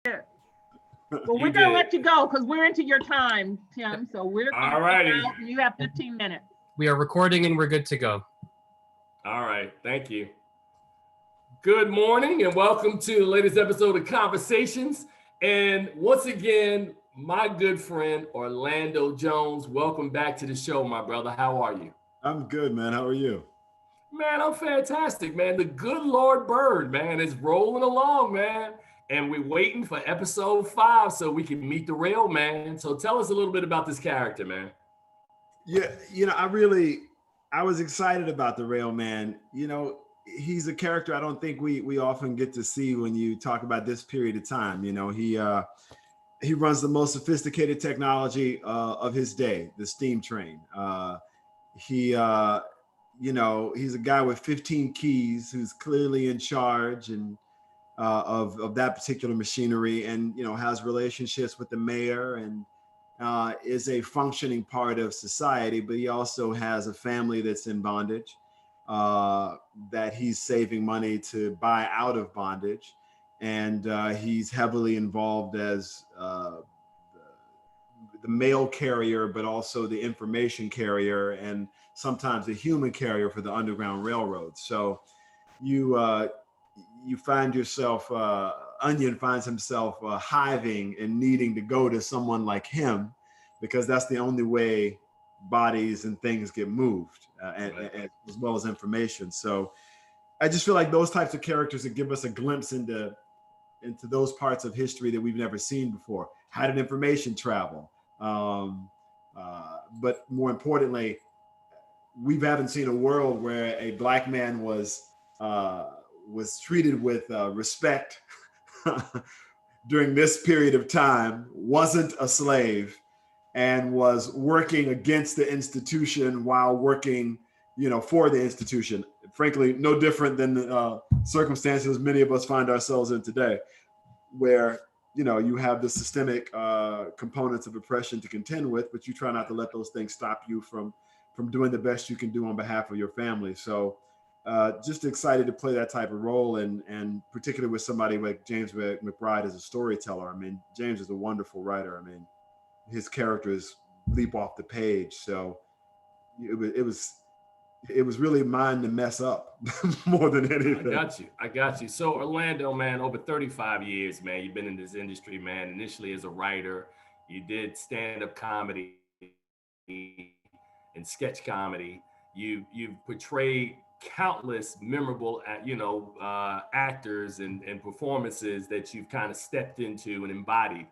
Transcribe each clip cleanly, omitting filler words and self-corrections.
Well, You we're gonna did. let you go because we're into your time, Tim. So we're gonna All take righty. out, and you have 15 minutes. We are recording and we're good to go. All right. Thank you. Good morning and welcome to the latest episode of Conversations. And once again, my good friend Orlando Jones, welcome back to the show, my brother. How are you? I'm good, man. How are you? Man, I'm fantastic, man. The good Lord Bird, man, is rolling along, man. And we're waiting for episode 5 so we can meet the real man. So tell us a little bit about this character, man. Yeah, I was excited about the Railman. He's a character I don't think we often get to see when you talk about this period of time. He runs the most sophisticated technology of his day, the steam train. He he's a guy with 15 keys who's clearly in charge and of that particular machinery, and has relationships with the mayor and is a functioning part of society. But he also has a family that's in bondage, that he's saving money to buy out of bondage, and he's heavily involved as the mail carrier, but also the information carrier, and sometimes the human carrier for the Underground Railroad. So you find yourself, Onion finds himself hiving and needing to go to someone like him, because that's the only way bodies and things get moved, as well as information. So I just feel like those types of characters that give us a glimpse into those parts of history that we've never seen before. How did information travel? But more importantly, we haven't seen a world where a Black man was treated with respect during this period of time, wasn't a slave, and was working against the institution while working, for the institution. Frankly, no different than the circumstances many of us find ourselves in today, where you have the systemic components of oppression to contend with, but you try not to let those things stop you from doing the best you can do on behalf of your family. So just excited to play that type of role, and particularly with somebody like James McBride as a storyteller. I mean, James is a wonderful writer. I mean, his characters leap off the page. So it was really mine to mess up more than anything. I got you. So Orlando, man, over 35 years, man, you've been in this industry, man. Initially as a writer, you did stand-up comedy and sketch comedy. You've portrayed countless memorable, actors and performances that you've kind of stepped into and embodied.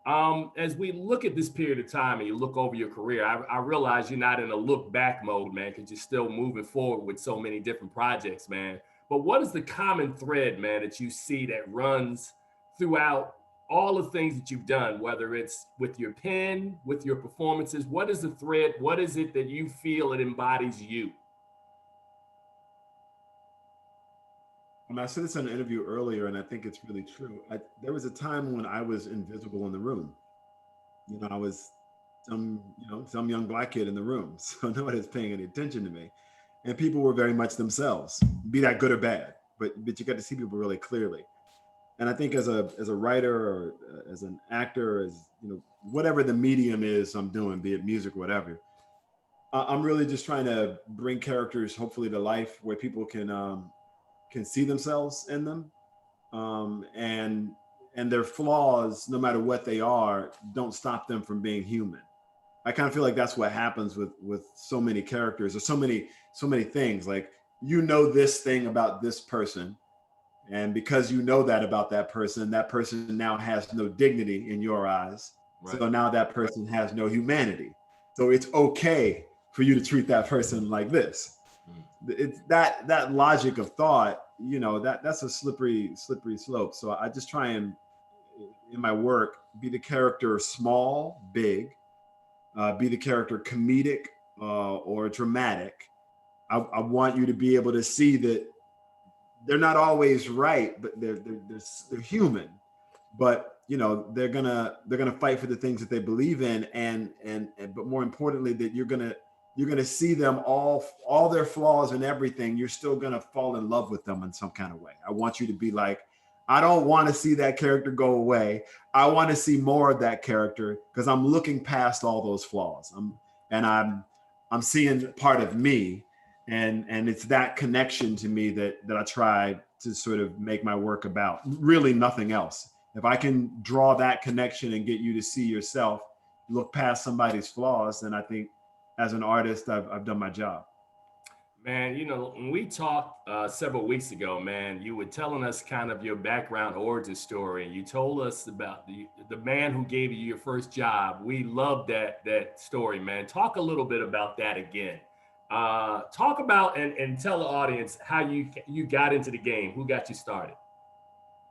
As we look at this period of time and you look over your career, I realize you're not in a look back mode, man, because you're still moving forward with so many different projects, man. But what is the common thread, man, that you see that runs throughout all the things that you've done, whether it's with your pen, with your performances? What is the thread? What is it that you feel it embodies you? I said this in an interview earlier, and I think it's really true. There was a time when I was invisible in the room. I was some young Black kid in the room, so nobody was paying any attention to me, and people were very much themselves, be that good or bad. But you got to see people really clearly. And I think as a writer or as an actor, as whatever the medium is I'm doing, be it music or whatever, I'm really just trying to bring characters hopefully to life where people can see themselves in them, and their flaws, no matter what they are, don't stop them from being human. I kind of feel like that's what happens with so many characters, or so many things. Like, this thing about this person, and because that about that person now has no dignity in your eyes. Right. So now that person has no humanity. So it's okay for you to treat that person like this. It's that logic of thought, that's a slippery slope. So I just try and, in my work, be the character small, big, be the character comedic or dramatic. I want you to be able to see that they're not always right, but they're human. But they're gonna fight for the things that they believe in, and but more importantly, that you're gonna see them all their flaws and everything. You're still gonna fall in love with them in some kind of way. I want you to be like, I don't want to see that character go away. I want to see more of that character because I'm looking past all those flaws. I'm seeing part of me, and it's that connection to me that I try to sort of make my work about. Really nothing else. If I can draw that connection and get you to see yourself, look past somebody's flaws, then I think as an artist, I've done my job. Man, you know, when we talked several weeks ago, man, you were telling us kind of your background origin story. You told us about the man who gave you your first job. We love that story, man. Talk a little bit about that again. Talk about and tell the audience how you got into the game. Who got you started?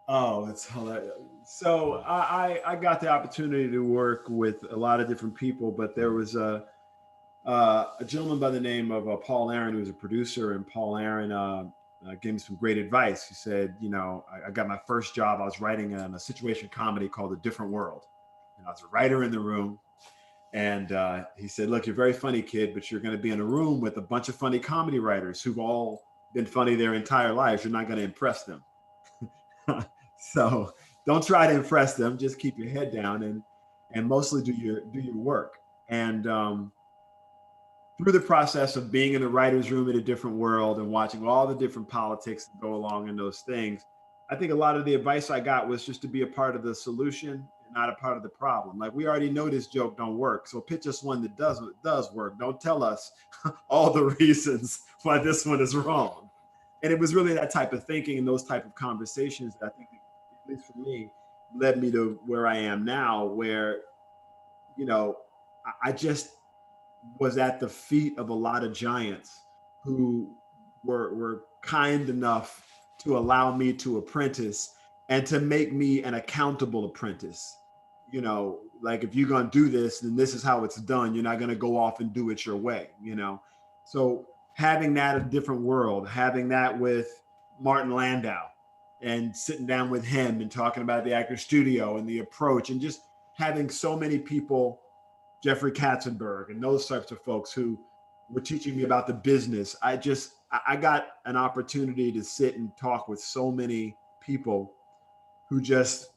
Oh, it's hilarious. So I got the opportunity to work with a lot of different people, but there was a gentleman by the name of Paul Aaron, who was a producer, and Paul Aaron gave me some great advice. He said, you know, I got my first job. I was writing a situation comedy called A Different World. And I was a writer in the room. And he said, look, you're a very funny kid, but you're going to be in a room with a bunch of funny comedy writers who've all been funny their entire lives. You're not going to impress them. So don't try to impress them. Just keep your head down and mostly do your work. And through the process of being in the writer's room in A Different World and watching all the different politics that go along in those things, I think a lot of the advice I got was just to be a part of the solution and not a part of the problem. Like, we already know this joke don't work, so pitch us one that does work. Don't tell us all the reasons why this one is wrong. And it was really that type of thinking and those type of conversations that I think, at least for me, led me to where I am now, where, you know, I just was at the feet of a lot of giants who were kind enough to allow me to apprentice and to make me an accountable apprentice. You know, like, if you're going to do this, then this is how it's done. You're not going to go off and do it your way, you know? So having that A Different World, having that with Martin Landau and sitting down with him and talking about the Actors Studio and the approach, and just having so many people, Jeffrey Katzenberg and those types of folks who were teaching me about the business. I got an opportunity to sit and talk with so many people who just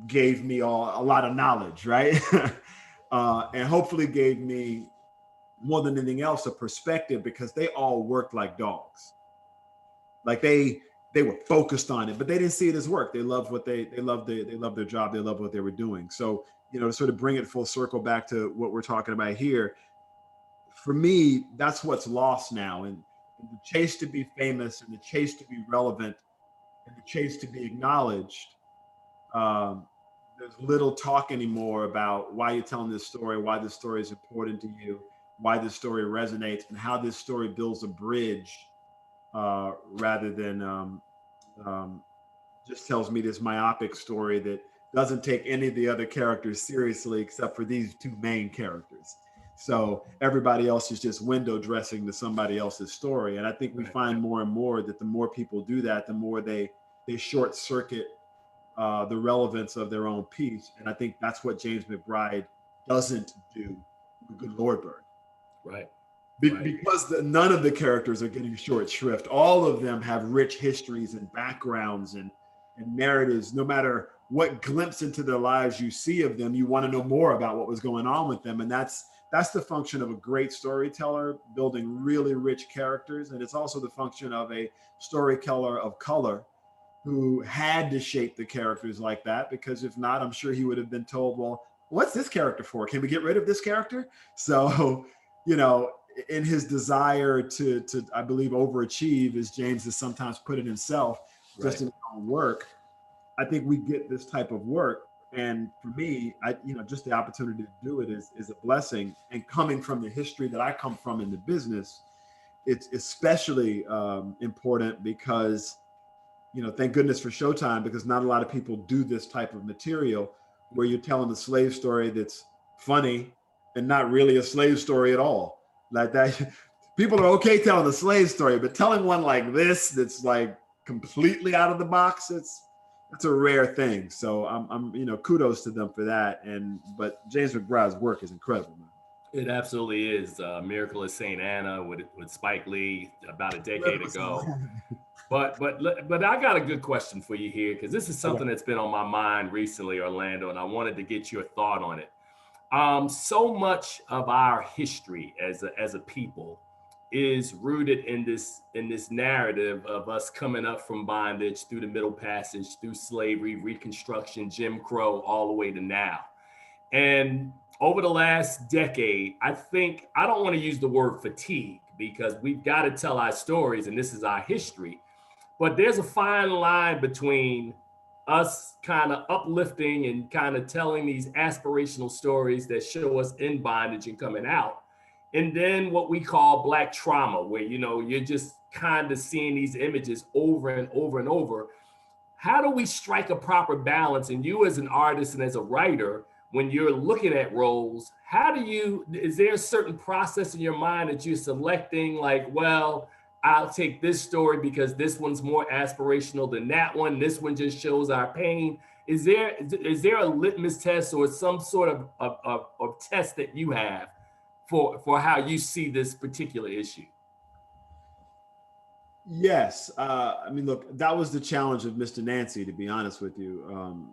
gave me a lot of knowledge, right? And hopefully gave me, more than anything else, a perspective, because they all worked like dogs. Like, they were focused on it, but they didn't see it as work. They loved what they loved their job. They loved what they were doing. So, you know, to sort of bring it full circle back to what we're talking about here, for me, that's what's lost now. And the chase to be famous, and the chase to be relevant, and the chase to be acknowledged, there's little talk anymore about why you're telling this story, why this story is important to you, why this story resonates, and how this story builds a bridge, rather than just tells me this myopic story that doesn't take any of the other characters seriously except for these two main characters. So everybody else is just window dressing to somebody else's story. And I think we find more and more that the more people do that, the more they short circuit the relevance of their own piece. And I think that's what James McBride doesn't do with Good Lord Bird. Right. Because none of the characters are getting short shrift. All of them have rich histories and backgrounds and narratives. No matter what glimpse into their lives you see of them, you want to know more about what was going on with them. And that's the function of a great storyteller, building really rich characters. And it's also the function of a storyteller of color who had to shape the characters like that, because if not, I'm sure he would have been told, well, what's this character for? Can we get rid of this character? So, you know, in his desire to I believe overachieve, as James has sometimes put it himself, just in his own work, I think we get this type of work. And for me, just the opportunity to do it is a blessing. And coming from the history that I come from in the business, it's especially important because, you know, thank goodness for Showtime, because not a lot of people do this type of material where you're telling a slave story that's funny and not really a slave story at all. Like that, people are okay telling a slave story, but telling one like this that's like completely out of the box, that's a rare thing. So I'm kudos to them for that. But James McBride's work is incredible, man. It absolutely is. Miracle at St. Anna with Spike Lee about a decade ago. But I got a good question for you here, because this is something that's been on my mind recently, Orlando, and I wanted to get your thought on it. So much of our history as a people is rooted in this narrative of us coming up from bondage through the Middle Passage, through slavery, Reconstruction, Jim Crow, all the way to now. And over the last decade, I don't want to use the word fatigue, because we've got to tell our stories and this is our history. But there's a fine line between us kind of uplifting and kind of telling these aspirational stories that show us in bondage and coming out, and then what we call Black trauma, where, you're just kind of seeing these images over and over and over. How do we strike a proper balance? And you as an artist and as a writer, when you're looking at roles, is there a certain process in your mind that you're selecting, like, well, I'll take this story because this one's more aspirational than that one. This one just shows our pain. Is there a litmus test or some sort of test that you have for how you see this particular issue? Yes. I mean, look, that was the challenge of Mr. Nancy, to be honest with you.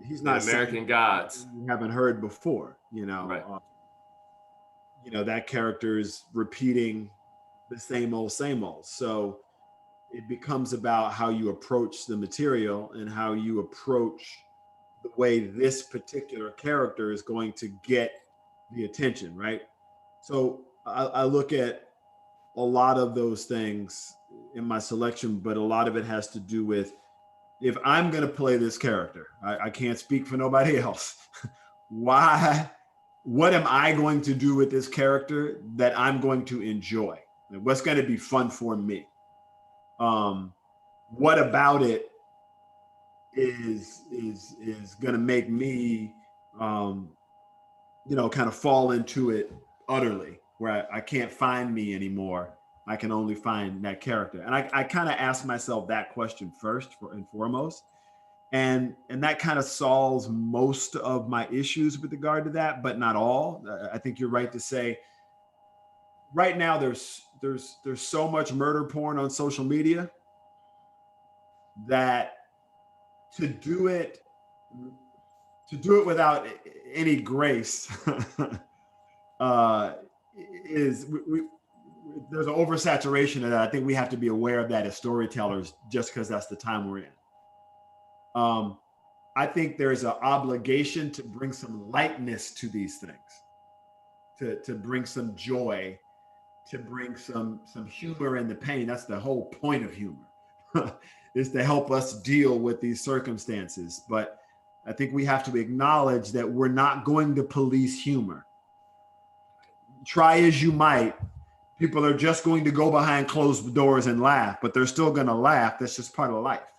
He's not American Gods. You haven't heard before, Right. That character is repeating the same old. So it becomes about how you approach the material and how you approach the way this particular character is going to get the attention, right? So I look at a lot of those things in my selection, but a lot of it has to do with, if I'm going to play this character, I can't speak for nobody else. What am I going to do with this character that I'm going to enjoy? What's going to be fun for me? What about it is going to make me, kind of fall into it utterly, where I can't find me anymore. I can only find that character. And I kind of ask myself that question first and foremost. And that kind of solves most of my issues with regard to that, but not all. I think you're right to say, right now there's so much murder porn on social media that to do it without any grace there's an oversaturation of that. I think we have to be aware of that as storytellers, just because that's the time we're in. I think there's an obligation to bring some lightness to these things, to bring some joy, to bring some humor in the pain. That's the whole point of humor, is to help us deal with these circumstances. But I think we have to acknowledge that we're not going to police humor. Try as you might, people are just going to go behind closed doors and laugh, but they're still going to laugh. That's just part of life.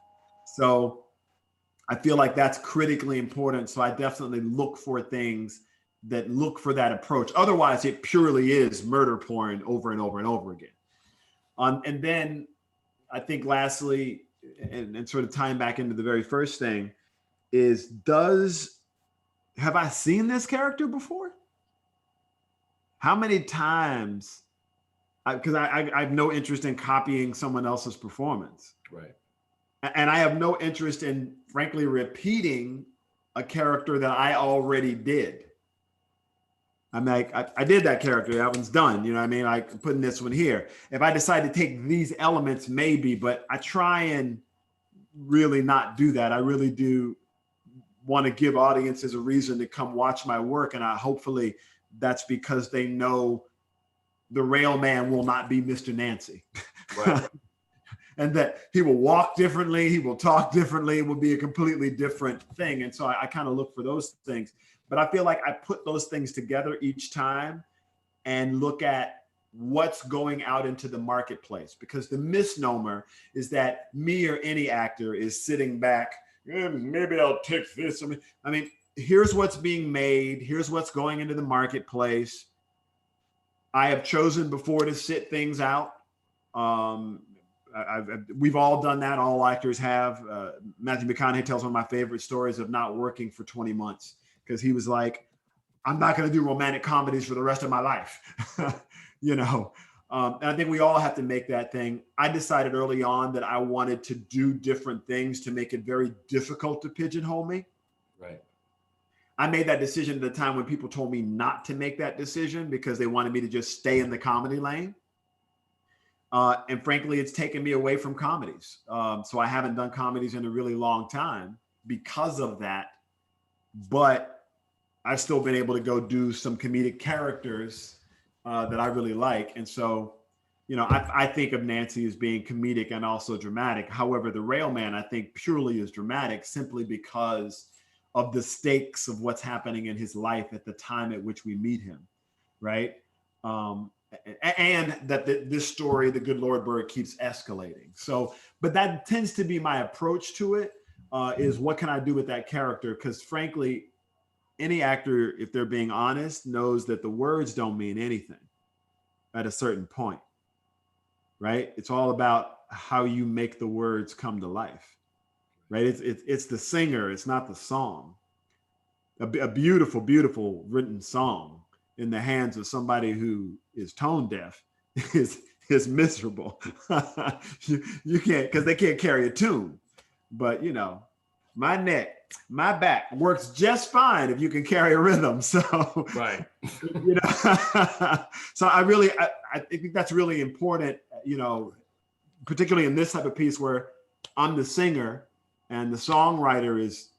So I feel like that's critically important. So I definitely look for things that look for that approach. Otherwise, it purely is murder porn over and over and over again. And then I think lastly, and sort of tying back into the very first thing, is have I seen this character before? How many times? Because I have no interest in copying someone else's performance. Right. And I have no interest in, frankly, repeating a character that I already did. I'm like, I did that character. That one's done. You know what I mean? Like putting this one here. If I decide to take these elements, maybe, but I try and really not do that. I really do want to give audiences a reason to come watch my work. And hopefully that's because they know the rail man will not be Mr. Nancy. Right. And that he will walk differently, he will talk differently, it will be a completely different thing. And so I kind of look for those things. But I feel like I put those things together each time and look at what's going out into the marketplace. Because the misnomer is that me or any actor is sitting back, maybe I'll take this. I mean, here's what's being made, here's what's going into the marketplace. I have chosen before to sit things out. We've all done that. All actors have. Matthew McConaughey tells one of my favorite stories of not working for 20 months because he was like, I'm not going to do romantic comedies for the rest of my life. And I think we all have to make that thing. I decided early on that I wanted to do different things to make it very difficult to pigeonhole me. Right. I made that decision at a time when people told me not to make that decision because they wanted me to just stay in the comedy lane. And frankly, it's taken me away from comedies. So I haven't done comedies in a really long time because of that. But I've still been able to go do some comedic characters that I really like. And so, you know, I think of Nancy as being comedic and also dramatic. However, the Railman, I think purely is dramatic simply because of the stakes of what's happening in his life at the time at which we meet him, right? And that this story, The Good Lord Bird, keeps escalating. So, but that tends to be my approach to it, is what can I do with that character? Because frankly, any actor, if they're being honest, knows that the words don't mean anything at a certain point, right? It's all about how you make the words come to life, right? It's the singer, it's not the song. A beautiful, beautiful written song in the hands of somebody who is tone deaf is miserable. you can't, because they can't carry a tune. But you know, my neck, my back works just fine if you can carry a rhythm. So Right. You know, so I think that's really important, you know, particularly in this type of piece where I'm the singer and the songwriter is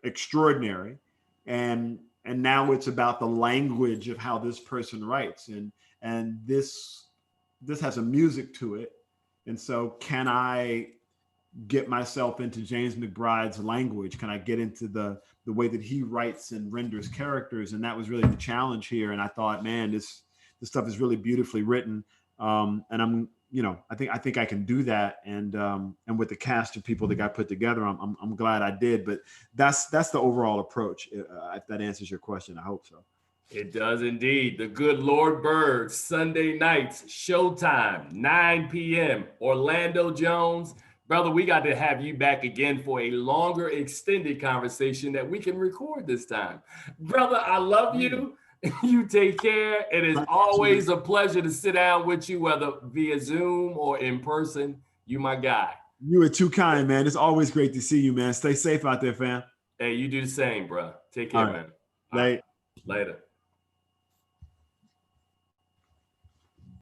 extraordinary. And now it's about the language of how this person writes. And this has a music to it. And so can I get myself into James McBride's language? Can I get into the way that he writes and renders characters? And that was really the challenge here. And I thought, man, this stuff is really beautifully written. And I'm, you know, I think I can do that. And with the cast of people that got put together, I'm glad I did. But that's the overall approach. If that answers your question, I hope so. It does indeed. The Good Lord Bird, Sunday nights, Showtime, 9 p.m. Orlando Jones. Brother, we got to have you back again for a longer extended conversation that we can record this time. Brother, I love you. You take care. It is always a pleasure to sit down with you, whether via Zoom or in person. You my guy. You are too kind, man. It's always great to see you, man. Stay safe out there, fam. Hey, you do the same, bro. Take care, All right. man. Later. Later.